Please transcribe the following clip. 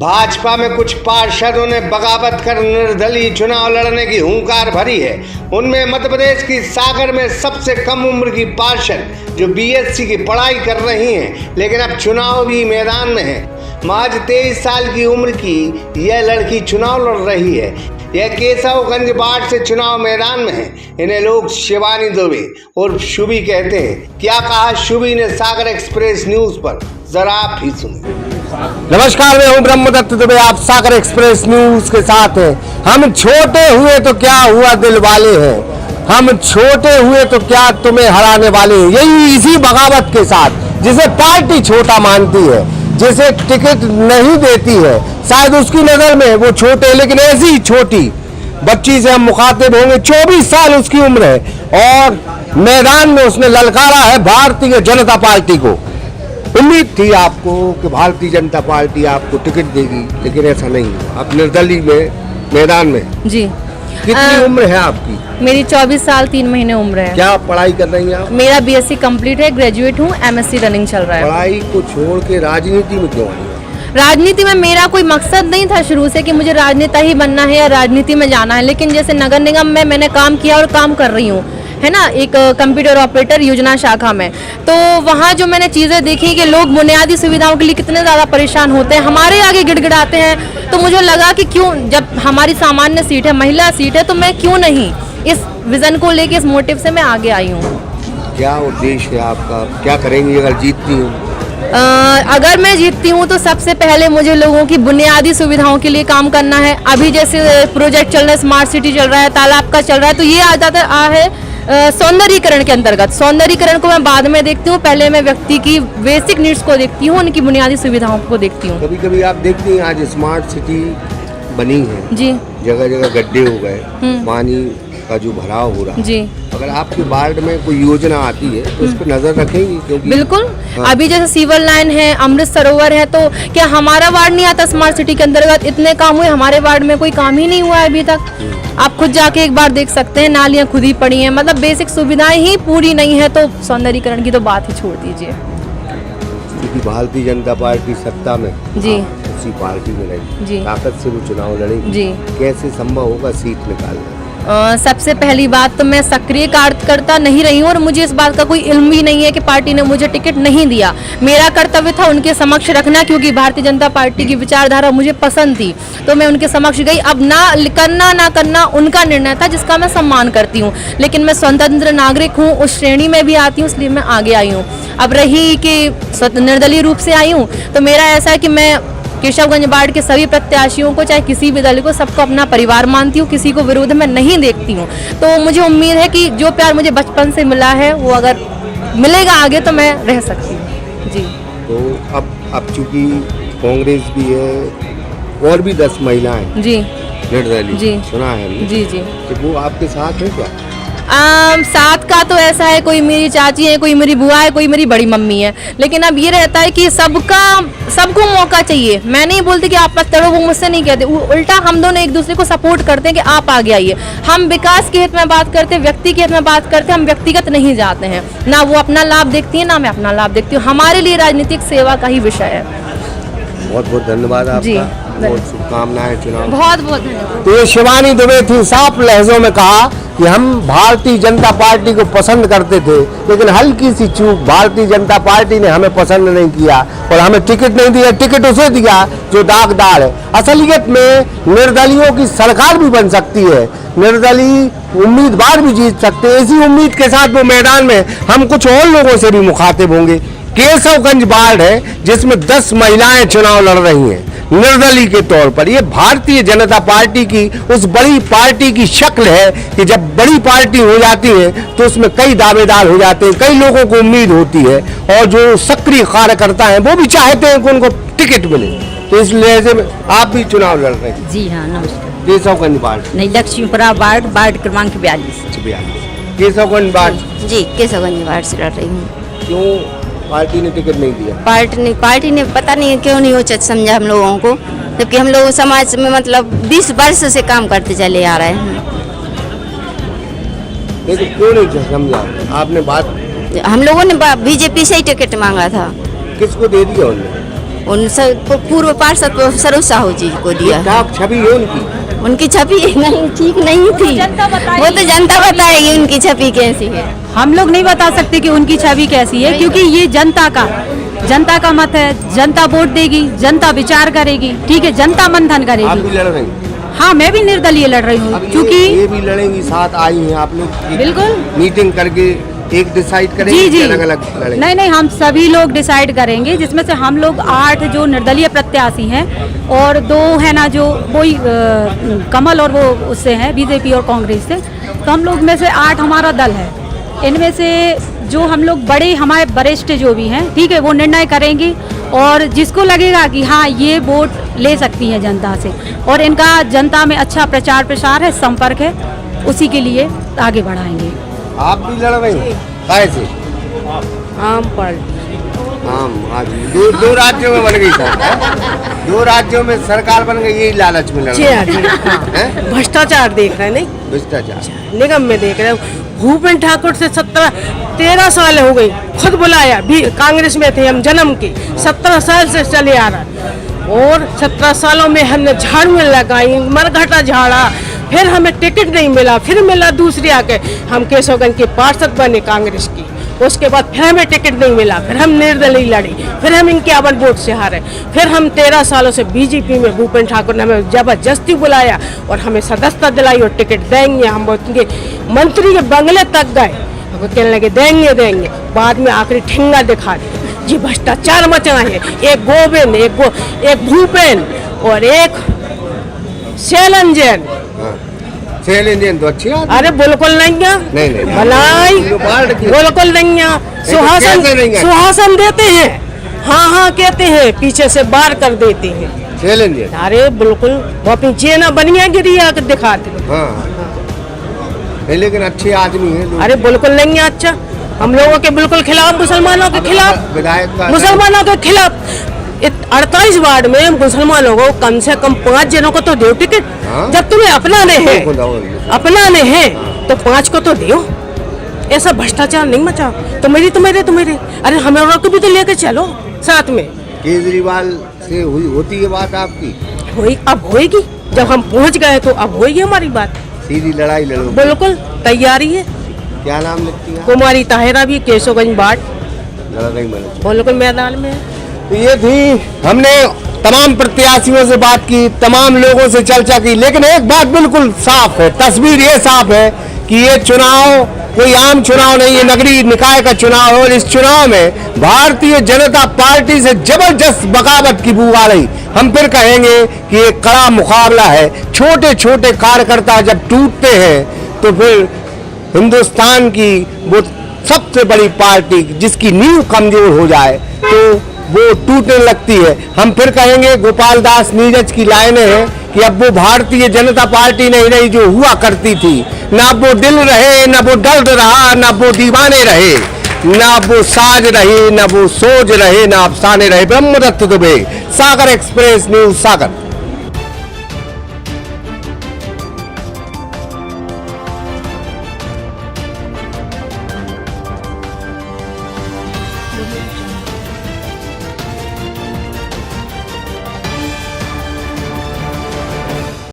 भाजपा में कुछ पार्षदों ने बगावत कर निर्दलीय चुनाव लड़ने की हुंकार भरी है। उनमें मध्य प्रदेश की सागर में सबसे कम उम्र की पार्षद जो बीएससी की पढ़ाई कर रही हैं, लेकिन अब चुनाव भी मैदान में है। महज 23 साल की उम्र की यह लड़की चुनाव लड़ रही है। यह केशवगंज वार्ड से चुनाव मैदान में है। इन्हें लोग शिवानी दुबे और शुभी कहते हैं। क्या कहा शुभी ने सागर एक्सप्रेस न्यूज पर, जरा आप ही सुनिए। नमस्कार, मैं हूं ब्रह्मदत्त दुबे, आप सागर एक्सप्रेस न्यूज के साथ हैं। हम छोटे हुए तो क्या हुआ दिल वाले हैं, हम छोटे हुए तो क्या तुम्हें हराने वाले हैं। यही इसी बगावत के साथ जिसे पार्टी छोटा मानती है, जिसे टिकट नहीं देती है, शायद उसकी नजर में वो छोटे, लेकिन ऐसी छोटी बच्ची से हम मुखातिब होंगे। 24 साल उसकी उम्र है और मैदान में उसने ललकारा है भारतीय जनता पार्टी को। उम्मीद थी आपको कि भारतीय जनता पार्टी आपको टिकट देगी, लेकिन ऐसा नहीं हुआ। आप निर्दलीय में मैदान में जी। कितनी उम्र है आपकी? मेरी 24 साल 3 महीने उम्र है। क्या पढ़ाई कर रही हैं आप? मेरा बीएससी कंप्लीट है, ग्रेजुएट हूँ, एमएससी रनिंग चल रहा है। पढ़ाई को छोड़ के राजनीति में क्यों आई? राजनीति में मेरा कोई मकसद नहीं था शुरू से कि मुझे राजनेता ही बनना है या राजनीति में जाना है, लेकिन जैसे नगर निगम में मैंने काम किया और काम कर रही हूँ, है ना, एक कंप्यूटर ऑपरेटर योजना शाखा में, तो वहाँ जो मैंने चीज़ें देखी कि लोग बुनियादी सुविधाओं के लिए कितने ज़्यादा परेशान होते हैं, हमारे आगे गिड़गिड़ाते हैं, तो मुझे लगा कि क्यों, जब हमारी सामान्य सीट है, महिला सीट है, तो मैं क्यों नहीं इस विजन को लेके, इस मोटिव से मैं आगे आई हूँ। क्या उद्देश्य है आपका, क्या करेंगी अगर जीतती हूँ? अगर मैं जीतती हूँ तो सबसे पहले मुझे लोगों की बुनियादी सुविधाओं के लिए काम करना है। अभी जैसे प्रोजेक्ट चल रहा है, स्मार्ट सिटी चल रहा है, तालाब का चल रहा है, तो ये आ जाता है सौंदर्यीकरण के अंतर्गत। सौंदर्यीकरण को मैं बाद में देखती हूँ, पहले मैं व्यक्ति की बेसिक नीड्स को देखती हूँ, उनकी बुनियादी सुविधाओं को देखती हूँ। कभी कभी आप देखती हैं आज स्मार्ट सिटी बनी है जी, जगह जगह गड्ढे हो गए, पानी का जो भराव हो रहा है जी। अगर आपके वार्ड में कोई योजना आती है तो उस पर नजर रखेंगी? क्योंकि बिल्कुल अभी जैसे सीवर लाइन है, अमृत सरोवर है, तो क्या हमारा वार्ड नहीं आता स्मार्ट सिटी के अंतर्गत? इतने काम हुए, हमारे वार्ड में कोई काम ही नहीं हुआ है अभी तक। आप खुद जाके एक बार देख सकते हैं, नालियां खुद ही पड़ी हैं, मतलब बेसिक सुविधाएं ही पूरी नहीं है, तो सौंदर्यीकरण की तो बात ही छोड़ दीजिए। क्योंकि भारतीय जनता पार्टी सत्ता में जी, उसी पार्टी में रही जी, ताकत से वो चुनाव लड़ेगी जी, कैसे संभव होगा सीट निकालना? सबसे पहली बात तो मैं सक्रिय कार्यकर्ता नहीं रही हूँ और मुझे इस बात का कोई इल्म भी नहीं है कि पार्टी ने मुझे टिकट नहीं दिया। मेरा कर्तव्य था उनके समक्ष रखना, क्योंकि भारतीय जनता पार्टी की विचारधारा मुझे पसंद थी, तो मैं उनके समक्ष गई। अब ना करना उनका निर्णय था, जिसका मैं सम्मान करती हूँ, लेकिन मैं स्वतंत्र नागरिक हूँ, उस श्रेणी में भी आती हूँ, इसलिए मैं आगे आई हूँ। अब रही कि निर्दलीय रूप से आई हूँ, तो मेरा ऐसा है कि मैं केशवगंज वार्ड के सभी प्रत्याशियों को, चाहे किसी भी दल को, सबको अपना परिवार मानती हूँ, किसी को विरोध में नहीं देखती हूँ। तो मुझे उम्मीद है कि जो प्यार मुझे बचपन से मिला है वो अगर मिलेगा आगे तो मैं रह सकती हूँ जी। तो अब चूंकि कांग्रेस भी है और भी 10 महिलाएं जी निर्दलीय जी, सुना है हमने। जी जी, तो वो आपके साथ है क्या? साथ का तो ऐसा है, कोई मेरी चाची है, कोई मेरी बुआ है, कोई मेरी बड़ी मम्मी है, लेकिन अब ये रहता है कि सबको मौका चाहिए। मैं नहीं बोलती कि आप मत लड़ो, वो मुझसे नहीं कहते, उल्टा हम दोनों एक दूसरे को सपोर्ट करते हैं कि आप आगे आइए। हम विकास के हित में बात करते हैं, व्यक्ति के हित में बात करते हैं, हम व्यक्तिगत नहीं जाते हैं। ना वो अपना लाभ देखती है, ना मैं अपना लाभ देखती हूँ। हमारे लिए राजनीतिक सेवा का ही विषय है। बहुत बहुत धन्यवाद जी, आपका, बहुत शुभकामनाएं चुनाव। बहुत बहुत धन्यवाद। तो ये शिवानी दुबे थी, साफ लहजों में कहा कि हम भारतीय जनता पार्टी को पसंद करते थे, लेकिन हल्की सी चूक, भारतीय जनता पार्टी ने हमें पसंद नहीं किया और हमें टिकट नहीं दिया। टिकट उसे दिया जो दागदार है। असलियत में निर्दलियों की सरकार भी बन सकती है, निर्दलीय उम्मीदवार भी जीत सकते हैं। इसी उम्मीद के साथ वो मैदान में हम कुछ और लोगों से भी मुखातिब होंगे। केशवगंज वार्ड है जिसमें 10 महिलाएं चुनाव लड़ रही हैं निर्दलीय के तौर पर। ये भारतीय जनता पार्टी की उस बड़ी पार्टी की शक्ल है कि जब बड़ी पार्टी हो जाती है तो उसमें कई दावेदार हो जाते हैं, कई लोगों को उम्मीद होती है और जो सक्रिय कार्यकर्ता हैं वो भी चाहते हैं कि उनको टिकट मिले। तो इस लिहाज में आप भी चुनाव लड़ रहे हैं? जी हाँ, नमस्कार। केशवगंज वार्ड नहीं, लक्ष्मीपुरा वार्ड क्रमांक 42। केशवगंज वार्ड जी, केशवगंज वार्ड से लड़ रही हूँ। क्यों पार्टी ने टिकट नहीं दिया? पार्टी ने पता नहीं क्यों नहीं उचित समझा हम लोगों को, जबकि हम लोग समाज में मतलब 20 वर्ष से काम करते चले आ रहे हैं। लेकिन क्यों नहीं समझा आपने बात? हम लोगों ने बीजेपी से ही टिकट मांगा था। किसको दे दिया उन्होंने? उन पूर्व पार्षद सरोज साहू जी को दिया है। क्या छवि है उनकी? छवि नहीं ठीक नहीं थी, वो तो जनता बताएगी उनकी छवि कैसी है। हम लोग नहीं बता सकते कि उनकी छवि कैसी है, क्योंकि ये जनता का मत है। जनता वोट देगी, जनता विचार करेगी, ठीक है, जनता मंथन आप करेगी। भी लड़ रही? हाँ, मैं भी निर्दलीय लड़ रही हूँ, क्योंकि ये भी लड़ेंगी, साथ आई हैं आप लोग? बिल्कुल। मीटिंग करके एक डिसाइड करेंगे जी। अलग अलग लड़ेंगे? नहीं, हम सभी लोग डिसाइड करेंगे, जिसमें से हम लोग 8 जो निर्दलीय प्रत्याशी हैं और 2 है ना जो वही कमल और वो उससे हैं बीजेपी और कांग्रेस से, तो हम लोग में से 8 हमारा दल है। इनमें से जो हम लोग बड़े हमारे वरिष्ठ जो भी हैं, ठीक है, वो निर्णय करेंगे और जिसको लगेगा कि हाँ ये वोट ले सकती है जनता से और इनका जनता में अच्छा प्रचार प्रसार है, संपर्क है, उसी के लिए आगे बढ़ाएंगे। आप भी लड़ रही हैं? कैसे? आम पार्टी। आज दो राज्यों में बन गई सरकार, 2 राज्यों में सरकार बन गई, यही लालच में लड़ रही हैं? भ्रष्टाचार देख रहे हैं, नहीं भ्रष्टाचार निगम में देख रहे हैं। भूपेंद्र ठाकुर से 13 साल हो गई, खुद बुलाया भी, कांग्रेस में थे हम जन्म के, 17 साल से चले आ रहा और 17 सालों में हमने झाड़ू लगाई, मरघटा झाड़ा, फिर हमें टिकट नहीं मिला, फिर मिला दूसरी आके, हम केशवगंज के पार्षद बने कांग्रेस की, उसके बाद फिर हमें टिकट नहीं मिला, फिर हम निर्दलीय लड़ी, फिर हम इनके 51 वोट से हारे, फिर हम 13 सालों से बीजेपी में भूपेंद्र ठाकुर ने हमें जबरदस्ती बुलाया और हमें सदस्यता दिलाई और टिकट देंगे, हम उनके मंत्री के बंगले तक गए, वो कहने लगे देंगे, बाद में आखिरी ठिंगा दिखा दिया। जी भ्रष्टाचार मचा है, एक गोविंद, एक भूपेंद्र और एक शैलंजन। शैलेंद्र तो अच्छी बात है। अरे बिल्कुल नहीं है, नहीं भलाई बिल्कुल नहीं है। सुहासन देते हैं, हाँ कहते हैं, पीछे से बार कर देते हैं। शैलेंद्र अरे बिल्कुल वो अपनी जेना बनिया गिरी आकर दिखाते हैं। नहीं, लेकिन अच्छे आदमी है। अरे बिल्कुल नहीं है अच्छा, हम लोगों के बिल्कुल खिलाफ, मुसलमानों के खिलाफ, मुसलमानों के खिलाफ। 48 वार्ड में मुसलमानों को कम से कम 5 जनों को तो दो टिकट। जब तुम्हें अपनाने हैं तो 5 को तो दो। ऐसा भ्रष्टाचार नहीं मचा। तुम्हारे अरे हमें को भी तो लेकर चलो साथ में। केजरीवाल से होती है बात आपकी? अब होएगी, जब हम पहुंच गए तो अब होएगी हमारी बात। सीधी लड़ाई लड़ो? बिल्कुल तैयारी है। क्या नाम लिखती है? कुमारी ताहिरा भी, केशवगंज वार्ड, बिल्कुल मैदान में। तो ये थी, हमने तमाम प्रत्याशियों से बात की, तमाम लोगों से चर्चा की, लेकिन एक बात बिल्कुल साफ है, तस्वीर ये साफ है कि ये चुनाव कोई आम चुनाव नहीं है, नगरीय निकाय का चुनाव है और इस चुनाव में भारतीय जनता पार्टी से जबरदस्त बगावत की बू आ रही। हम फिर कहेंगे कि ये कड़ा मुकाबला है। छोटे छोटे कार्यकर्ता जब टूटते हैं तो फिर हिंदुस्तान की वो सबसे बड़ी पार्टी जिसकी नींव कमजोर हो जाए तो वो टूटने लगती है। हम फिर कहेंगे गोपाल दास नीरज की लाइनें हैं कि अब वो भारतीय जनता पार्टी नहीं रही जो हुआ करती थी। ना वो दिल रहे, ना वो दर्द रहा, ना वो दीवाने रहे, ना वो साज रहे, ना वो सोच रहे, ना अफसाने रहे। ब्रह्मदत्त दुबे, सागर एक्सप्रेस न्यूज, सागर।